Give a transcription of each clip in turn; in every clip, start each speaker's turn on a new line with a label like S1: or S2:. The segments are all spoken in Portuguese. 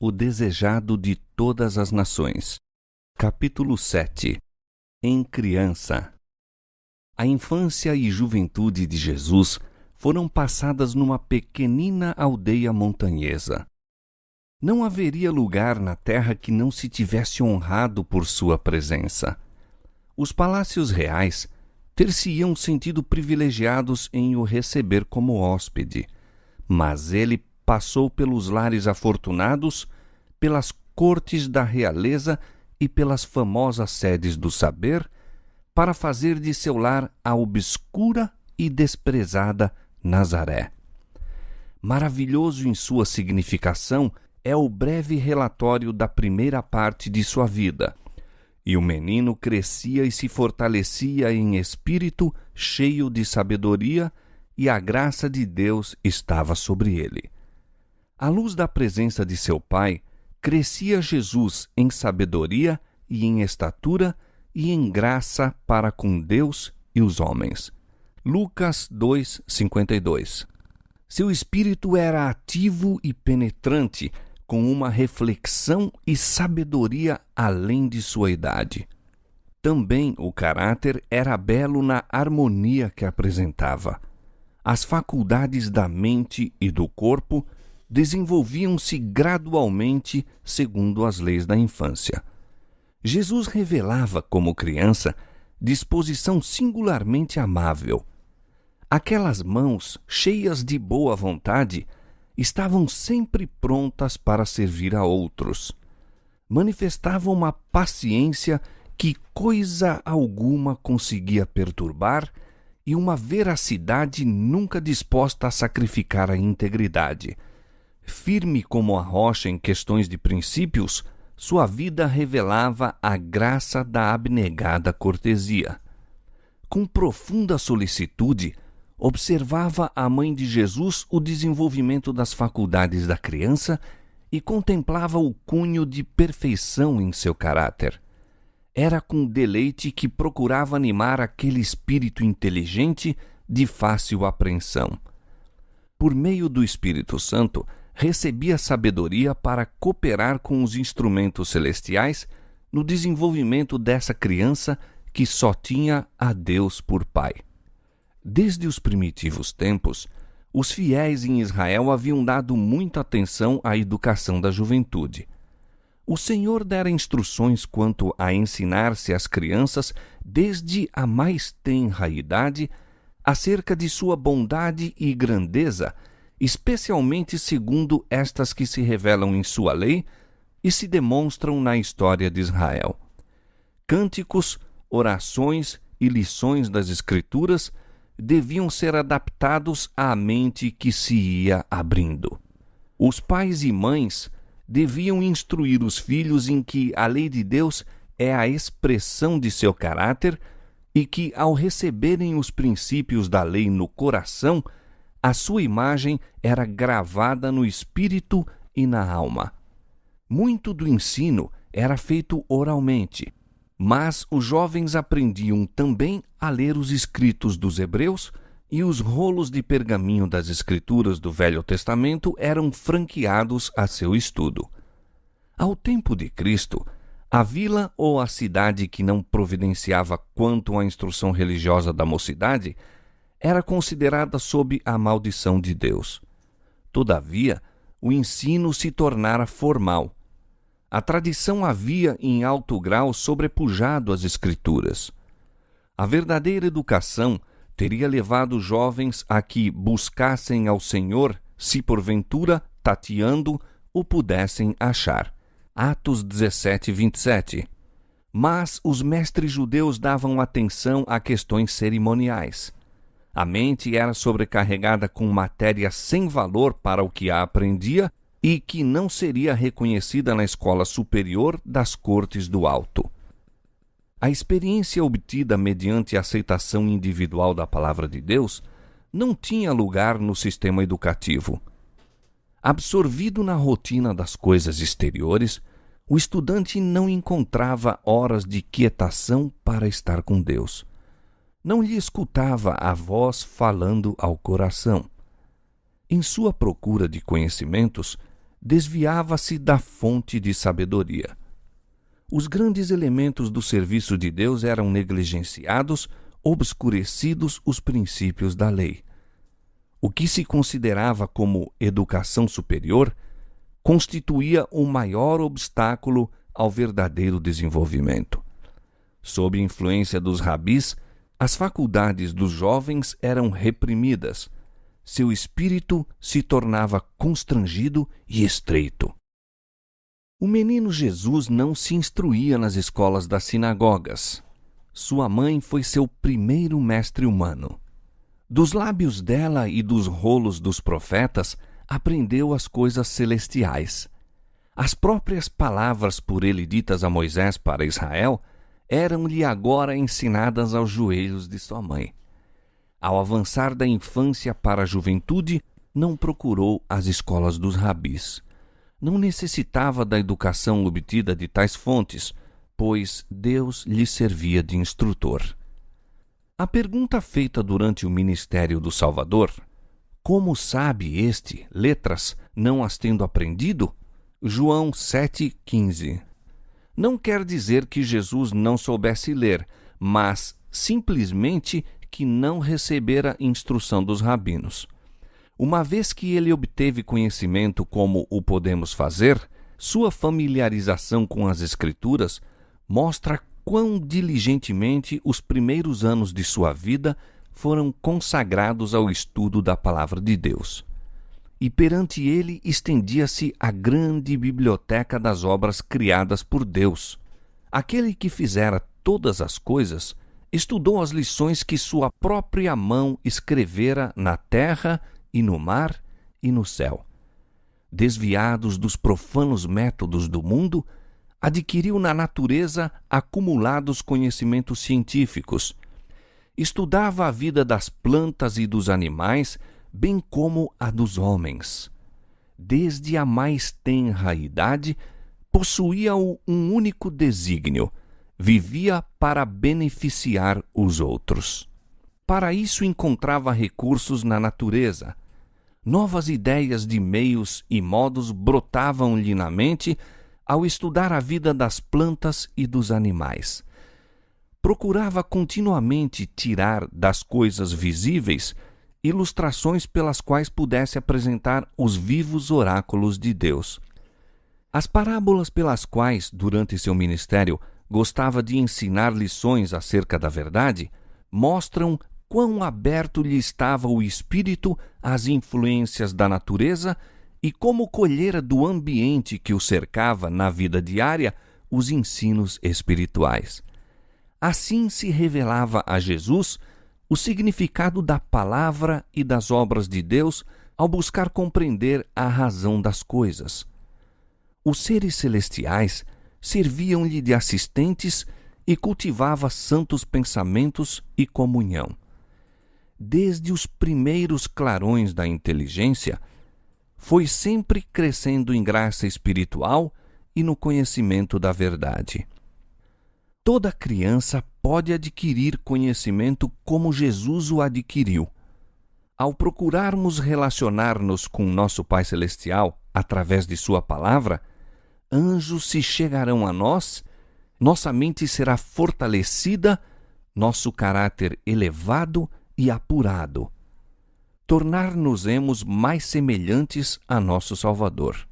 S1: o desejado de todas as nações. Capítulo 7. Em criança. A infância e juventude de Jesus foram passadas numa pequenina aldeia montanhesa. Não haveria lugar na terra que não se tivesse honrado por sua presença. Os palácios reais ter-se-iam sentido privilegiados em o receber como hóspede, mas ele passou pelos lares afortunados, pelas cortes da realeza e pelas famosas sedes do saber, para fazer de seu lar a obscura e desprezada Nazaré. Maravilhoso em sua significação é o breve relatório da primeira parte de sua vida. E o menino crescia e se fortalecia em espírito, cheio de sabedoria, e a graça de Deus estava sobre ele. À luz da presença de seu pai, crescia Jesus em sabedoria e em estatura e em graça para com Deus e os homens. Lucas 2:52. Seu espírito era ativo e penetrante, com uma reflexão e sabedoria além de sua idade. Também o caráter era belo na harmonia que apresentava. As faculdades da mente e do corpo desenvolviam-se gradualmente segundo as leis da infância. Jesus revelava, como criança, disposição singularmente amável. Aquelas mãos, cheias de boa vontade, estavam sempre prontas para servir a outros. Manifestavam uma paciência que coisa alguma conseguia perturbar e uma veracidade nunca disposta a sacrificar a integridade. Firme como a rocha em questões de princípios, sua vida revelava a graça da abnegada cortesia. Com profunda solicitude, observava a mãe de Jesus o desenvolvimento das faculdades da criança e contemplava o cunho de perfeição em seu caráter. Era com deleite que procurava animar aquele espírito inteligente de fácil apreensão. Por meio do Espírito Santo, recebia sabedoria para cooperar com os instrumentos celestiais no desenvolvimento dessa criança que só tinha a Deus por Pai. Desde os primitivos tempos, os fiéis em Israel haviam dado muita atenção à educação da juventude. O Senhor dera instruções quanto a ensinar-se às crianças, desde a mais tenra idade, acerca de sua bondade e grandeza, especialmente segundo estas que se revelam em sua lei e se demonstram na história de Israel. Cânticos, orações e lições das Escrituras deviam ser adaptados à mente que se ia abrindo. Os pais e mães deviam instruir os filhos em que a lei de Deus é a expressão de seu caráter e que, ao receberem os princípios da lei no coração, a sua imagem era gravada no espírito e na alma. Muito do ensino era feito oralmente, mas os jovens aprendiam também a ler os escritos dos hebreus e os rolos de pergaminho das Escrituras do Velho Testamento eram franqueados a seu estudo. Ao tempo de Cristo, a vila ou a cidade que não providenciava quanto à instrução religiosa da mocidade era considerada sob a maldição de Deus. Todavia, o ensino se tornara formal. A tradição havia em alto grau sobrepujado as Escrituras. A verdadeira educação teria levado os jovens a que buscassem ao Senhor, se porventura, tateando, o pudessem achar. Atos 17:27. Mas os mestres judeus davam atenção a questões cerimoniais. A mente era sobrecarregada com matéria sem valor para o que a aprendia e que não seria reconhecida na escola superior das cortes do alto. A experiência obtida mediante a aceitação individual da palavra de Deus não tinha lugar no sistema educativo. Absorvido na rotina das coisas exteriores, o estudante não encontrava horas de quietação para estar com Deus. Não lhe escutava a voz falando ao coração. Em sua procura de conhecimentos, desviava-se da fonte de sabedoria. Os grandes elementos do serviço de Deus eram negligenciados, obscurecidos os princípios da lei. O que se considerava como educação superior constituía o maior obstáculo ao verdadeiro desenvolvimento. Sob influência dos rabis, as faculdades dos jovens eram reprimidas. Seu espírito se tornava constrangido e estreito. O menino Jesus não se instruía nas escolas das sinagogas. Sua mãe foi seu primeiro mestre humano. Dos lábios dela e dos rolos dos profetas, aprendeu as coisas celestiais. As próprias palavras por ele ditas a Moisés para Israel eram-lhe agora ensinadas aos joelhos de sua mãe. Ao avançar da infância para a juventude, não procurou as escolas dos rabis. Não necessitava da educação obtida de tais fontes, pois Deus lhe servia de instrutor. A pergunta feita durante o ministério do Salvador, como sabe este letras, não as tendo aprendido? João 7,15. Não quer dizer que Jesus não soubesse ler, mas simplesmente que não recebera instrução dos rabinos. Uma vez que ele obteve conhecimento como o podemos fazer, sua familiarização com as Escrituras mostra quão diligentemente os primeiros anos de sua vida foram consagrados ao estudo da Palavra de Deus. E perante ele estendia-se a grande biblioteca das obras criadas por Deus. Aquele que fizera todas as coisas estudou as lições que sua própria mão escrevera na terra e no mar e no céu. Desviados dos profanos métodos do mundo, adquiriu na natureza acumulados conhecimentos científicos. Estudava a vida das plantas e dos animais, bem como a dos homens. Desde a mais tenra idade, possuía-o um único desígnio: vivia para beneficiar os outros. Para isso encontrava recursos na natureza. Novas ideias de meios e modos brotavam-lhe na mente ao estudar a vida das plantas e dos animais. Procurava continuamente tirar das coisas visíveis ilustrações pelas quais pudesse apresentar os vivos oráculos de Deus. As parábolas pelas quais, durante seu ministério, gostava de ensinar lições acerca da verdade, mostram quão aberto lhe estava o espírito às influências da natureza e como colhera do ambiente que o cercava na vida diária os ensinos espirituais. Assim se revelava a Jesus o significado da palavra e das obras de Deus ao buscar compreender a razão das coisas. Os seres celestiais serviam-lhe de assistentes e cultivava santos pensamentos e comunhão. Desde os primeiros clarões da inteligência, foi sempre crescendo em graça espiritual e no conhecimento da verdade. Toda criança pode adquirir conhecimento como Jesus o adquiriu. Ao procurarmos relacionar-nos com nosso Pai Celestial através de sua palavra, anjos se chegarão a nós, nossa mente será fortalecida, nosso caráter elevado e apurado. Tornar-nos-emos mais semelhantes a nosso Salvador.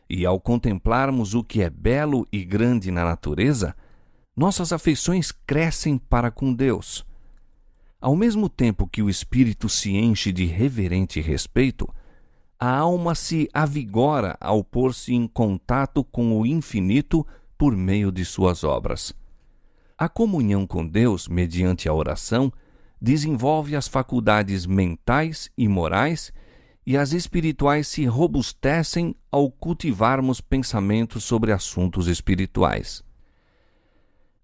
S1: E ao contemplarmos o que é belo e grande na natureza, nossas afeições crescem para com Deus. Ao mesmo tempo que o espírito se enche de reverente respeito, a alma se avigora ao pôr-se em contato com o infinito por meio de suas obras. A comunhão com Deus, mediante a oração, desenvolve as faculdades mentais e morais, e as espirituais se robustecem ao cultivarmos pensamentos sobre assuntos espirituais.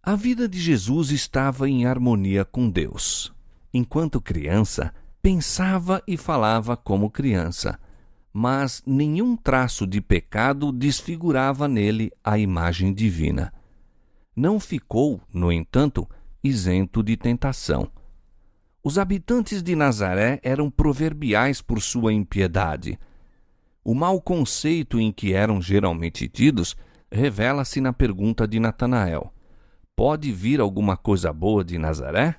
S1: A vida de Jesus estava em harmonia com Deus. Enquanto criança, pensava e falava como criança, mas nenhum traço de pecado desfigurava nele a imagem divina. Não ficou, no entanto, isento de tentação. Os habitantes de Nazaré eram proverbiais por sua impiedade. O mau conceito em que eram geralmente tidos revela-se na pergunta de Natanael: pode vir alguma coisa boa de Nazaré?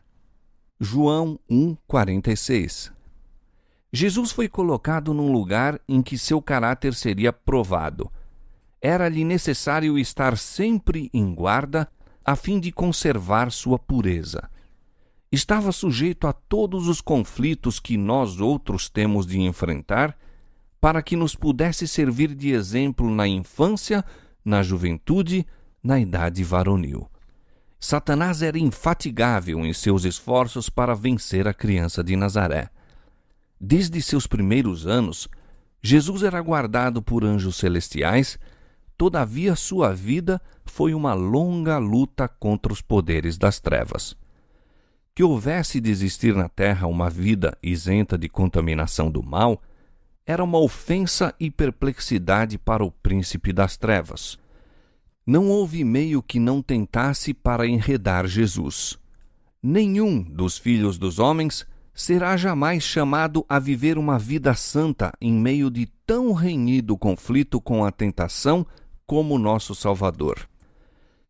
S1: João 1,46. Jesus foi colocado num lugar em que seu caráter seria provado. Era-lhe necessário estar sempre em guarda a fim de conservar sua pureza. Estava sujeito a todos os conflitos que nós outros temos de enfrentar, para que nos pudesse servir de exemplo na infância, na juventude, na idade varonil. Satanás era infatigável em seus esforços para vencer a criança de Nazaré. Desde seus primeiros anos, Jesus era guardado por anjos celestiais, todavia sua vida foi uma longa luta contra os poderes das trevas. Que houvesse de existir na terra uma vida isenta de contaminação do mal, era uma ofensa e perplexidade para o príncipe das trevas. Não houve meio que não tentasse para enredar Jesus. Nenhum dos filhos dos homens será jamais chamado a viver uma vida santa em meio de tão renhido conflito com a tentação como nosso Salvador.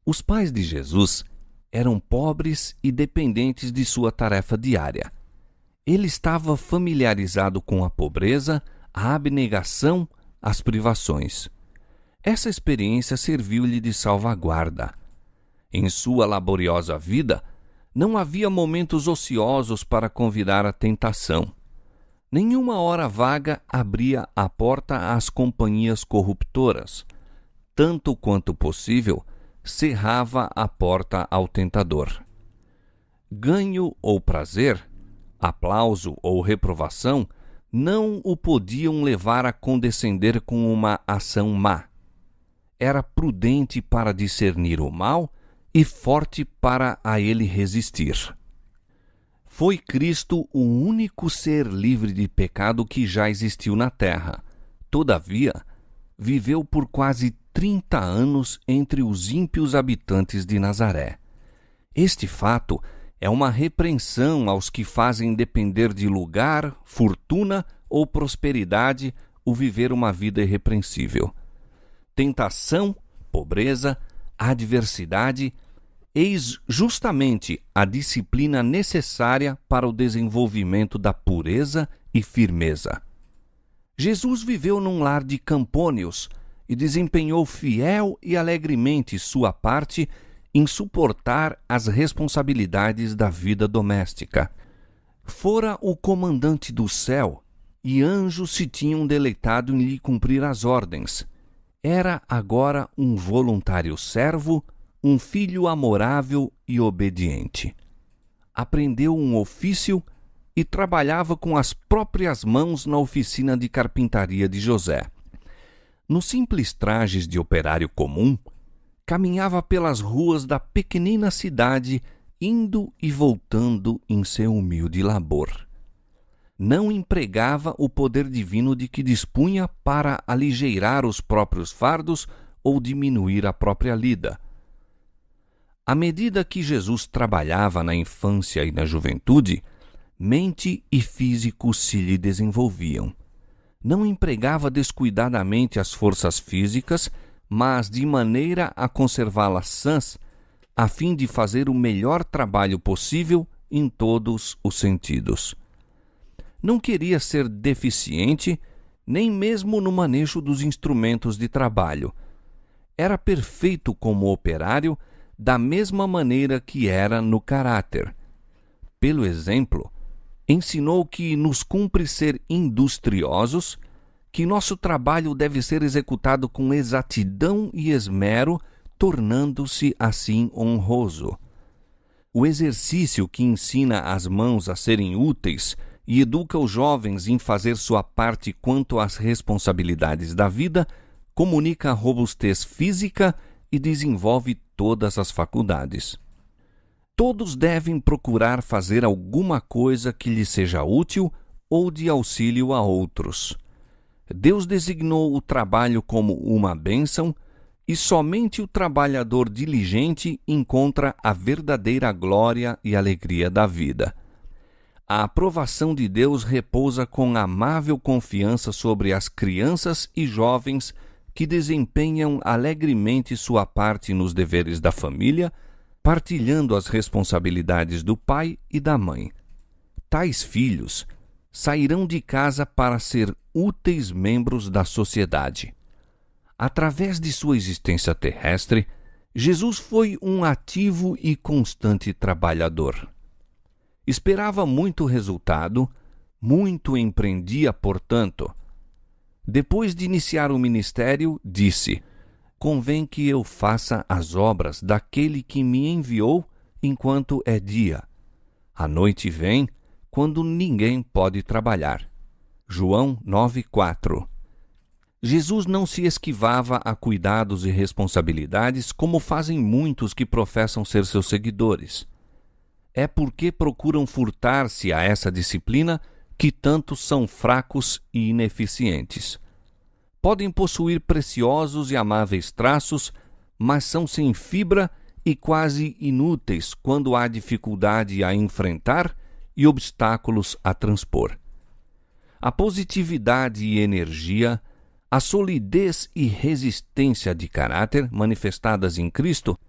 S1: Os pais de Jesus eram pobres e dependentes de sua tarefa diária. Ele estava familiarizado com a pobreza, a abnegação, as privações. Essa experiência serviu-lhe de salvaguarda. Em sua laboriosa vida, não havia momentos ociosos para convidar a tentação. Nenhuma hora vaga abria a porta às companhias corruptoras. Tanto quanto possível, cerrava a porta ao tentador. Ganho ou prazer, aplauso ou reprovação, não o podiam levar a condescender com uma ação má. Era prudente para discernir o mal e forte para a ele resistir. Foi Cristo o único ser livre de pecado que já existiu na terra. Todavia, viveu por quase 30 anos entre os ímpios habitantes de Nazaré. Este fato é uma repreensão aos que fazem depender de lugar, fortuna ou prosperidade o viver uma vida irrepreensível. Tentação, pobreza, adversidade, eis justamente a disciplina necessária para o desenvolvimento da pureza e firmeza. Jesus viveu num lar de campônios e desempenhou fiel e alegremente sua parte em suportar as responsabilidades da vida doméstica. Fora o comandante do céu, e anjos se tinham deleitado em lhe cumprir as ordens. Era agora um voluntário servo, um filho amorável e obediente. Aprendeu um ofício e trabalhava com as próprias mãos na oficina de carpintaria de José. Nos simples trajes de operário comum, caminhava pelas ruas da pequenina cidade, indo e voltando em seu humilde labor. Não empregava o poder divino de que dispunha para aligeirar os próprios fardos ou diminuir a própria lida. À medida que Jesus trabalhava na infância e na juventude, mente e físico se lhe desenvolviam. Não empregava descuidadamente as forças físicas, mas de maneira a conservá-las sãs, a fim de fazer o melhor trabalho possível em todos os sentidos. Não queria ser deficiente, nem mesmo no manejo dos instrumentos de trabalho. Era perfeito como operário, da mesma maneira que era no caráter. Pelo exemplo, ensinou que nos cumpre ser industriosos, que nosso trabalho deve ser executado com exatidão e esmero, tornando-se assim honroso. O exercício que ensina as mãos a serem úteis e educa os jovens em fazer sua parte quanto às responsabilidades da vida, comunica a robustez física e desenvolve todas as faculdades. Todos devem procurar fazer alguma coisa que lhes seja útil ou de auxílio a outros. Deus designou o trabalho como uma bênção e somente o trabalhador diligente encontra a verdadeira glória e alegria da vida. A aprovação de Deus repousa com amável confiança sobre as crianças e jovens que desempenham alegremente sua parte nos deveres da família, partilhando as responsabilidades do pai e da mãe. Tais filhos sairão de casa para ser úteis membros da sociedade. Através de sua existência terrestre, Jesus foi um ativo e constante trabalhador. Esperava muito resultado, muito empreendia, portanto. Depois de iniciar o ministério, disse: convém que eu faça as obras daquele que me enviou enquanto é dia. A noite vem, quando ninguém pode trabalhar. João 9:4. Jesus não se esquivava a cuidados e responsabilidades como fazem muitos que professam ser seus seguidores. É porque procuram furtar-se a essa disciplina que tantos são fracos e ineficientes. Podem possuir preciosos e amáveis traços, mas são sem fibra e quase inúteis quando há dificuldade a enfrentar e obstáculos a transpor. A positividade e energia, a solidez e resistência de caráter manifestadas em Cristo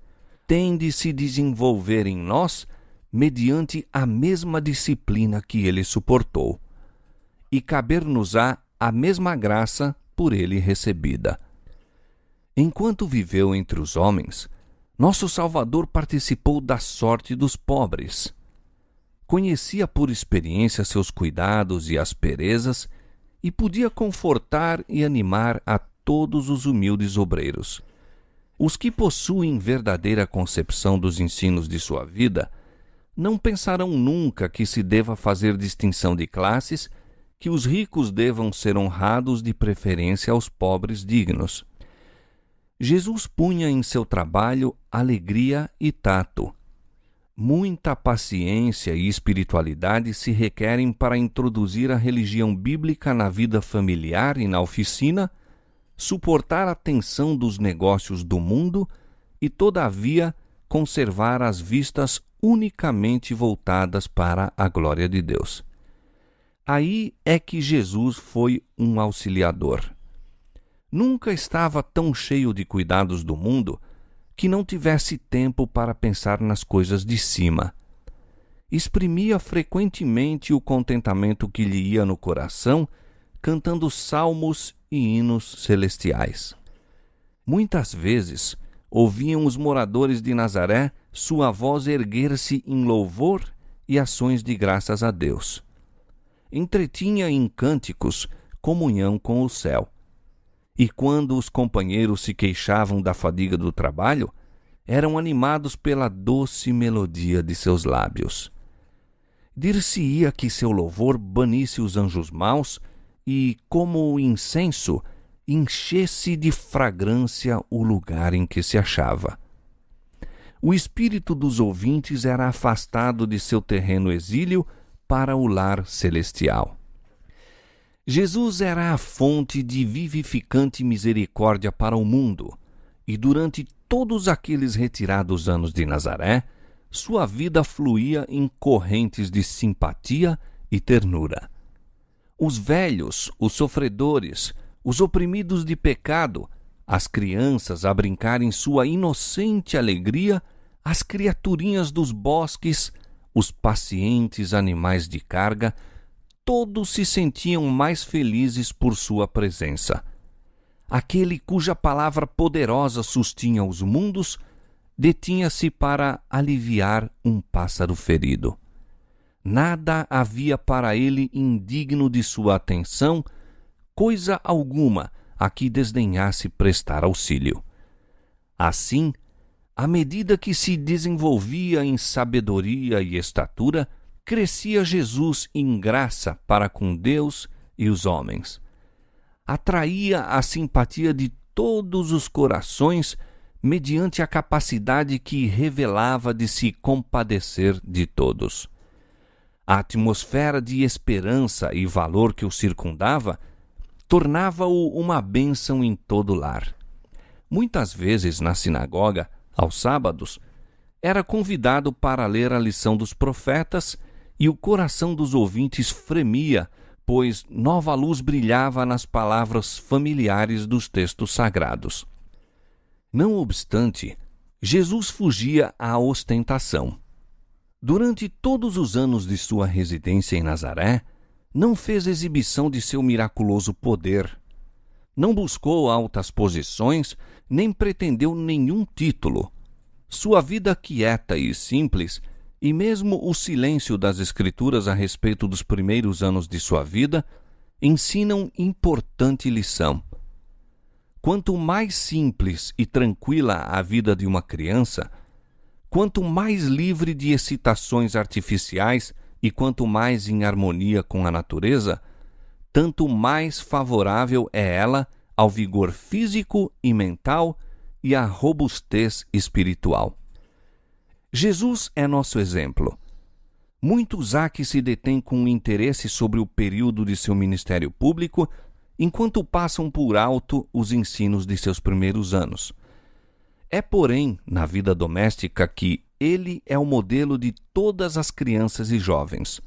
S1: têm de se desenvolver em nós mediante a mesma disciplina que ele suportou, e caber-nos-á a mesma graça por ele recebida. Enquanto viveu entre os homens, nosso Salvador participou da sorte dos pobres. Conhecia por experiência seus cuidados e asperezas e podia confortar e animar a todos os humildes obreiros. Os que possuem verdadeira concepção dos ensinos de sua vida não pensarão nunca que se deva fazer distinção de classes, que os ricos devam ser honrados de preferência aos pobres dignos. Jesus punha em seu trabalho alegria e tato. Muita paciência e espiritualidade se requerem para introduzir a religião bíblica na vida familiar e na oficina, suportar a tensão dos negócios do mundo e, todavia, conservar as vistas unicamente voltadas para a glória de Deus. Aí é que Jesus foi um auxiliador. Nunca estava tão cheio de cuidados do mundo que não tivesse tempo para pensar nas coisas de cima. Exprimia frequentemente o contentamento que lhe ia no coração, cantando salmos e hinos celestiais. Muitas vezes ouviam os moradores de Nazaré sua voz erguer-se em louvor e ações de graças a Deus. Entretinha em cânticos comunhão com o céu. E quando os companheiros se queixavam da fadiga do trabalho, eram animados pela doce melodia de seus lábios. Dir-se-ia que seu louvor banisse os anjos maus e, como o incenso, enchesse de fragrância o lugar em que se achava. O espírito dos ouvintes era afastado de seu terreno exílio para o lar celestial. Jesus era a fonte de vivificante misericórdia para o mundo, e durante todos aqueles retirados anos de Nazaré, sua vida fluía em correntes de simpatia e ternura. Os velhos, os sofredores, os oprimidos de pecado, as crianças a brincar em sua inocente alegria, as criaturinhas dos bosques, os pacientes animais de carga, todos se sentiam mais felizes por sua presença. Aquele cuja palavra poderosa sustinha os mundos, detinha-se para aliviar um pássaro ferido. Nada havia para ele indigno de sua atenção, coisa alguma a que desdenhasse prestar auxílio. Assim, à medida que se desenvolvia em sabedoria e estatura, crescia Jesus em graça para com Deus e os homens. Atraía a simpatia de todos os corações mediante a capacidade que revelava de se compadecer de todos. A atmosfera de esperança e valor que o circundava tornava-o uma bênção em todo lar. Muitas vezes na sinagoga, aos sábados, era convidado para ler a lição dos profetas e o coração dos ouvintes fremia, pois nova luz brilhava nas palavras familiares dos textos sagrados. Não obstante, Jesus fugia à ostentação. Durante todos os anos de sua residência em Nazaré, não fez exibição de seu miraculoso poder. Não buscou altas posições, nem pretendeu nenhum título. Sua vida quieta e simples, e mesmo o silêncio das Escrituras a respeito dos primeiros anos de sua vida, ensinam importante lição. Quanto mais simples e tranquila a vida de uma criança, quanto mais livre de excitações artificiais e quanto mais em harmonia com a natureza, tanto mais favorável é ela ao vigor físico e mental e à robustez espiritual. Jesus é nosso exemplo. Muitos há que se detêm com interesse sobre o período de seu ministério público, enquanto passam por alto os ensinos de seus primeiros anos. É, porém, na vida doméstica que ele é o modelo de todas as crianças e jovens.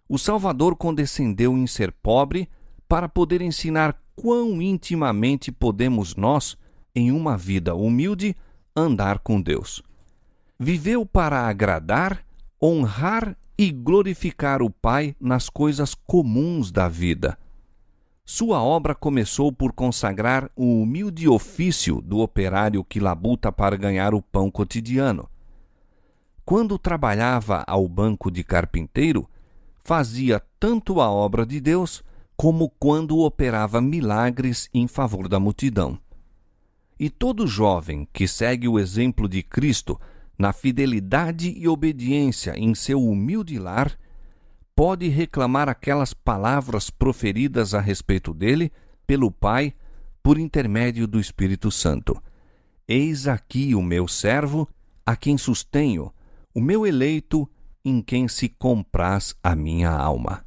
S1: O Salvador condescendeu em ser pobre para poder ensinar quão intimamente podemos nós, em uma vida humilde, andar com Deus. Viveu para agradar, honrar e glorificar o Pai nas coisas comuns da vida. Sua obra começou por consagrar o humilde ofício do operário que labuta para ganhar o pão cotidiano. Quando trabalhava ao banco de carpinteiro, fazia tanto a obra de Deus como quando operava milagres em favor da multidão. E todo jovem que segue o exemplo de Cristo na fidelidade e obediência em seu humilde lar, pode reclamar aquelas palavras proferidas a respeito dele pelo Pai por intermédio do Espírito Santo. Eis aqui o meu servo, a quem sustenho, o meu eleito, em quem se compraz a minha alma.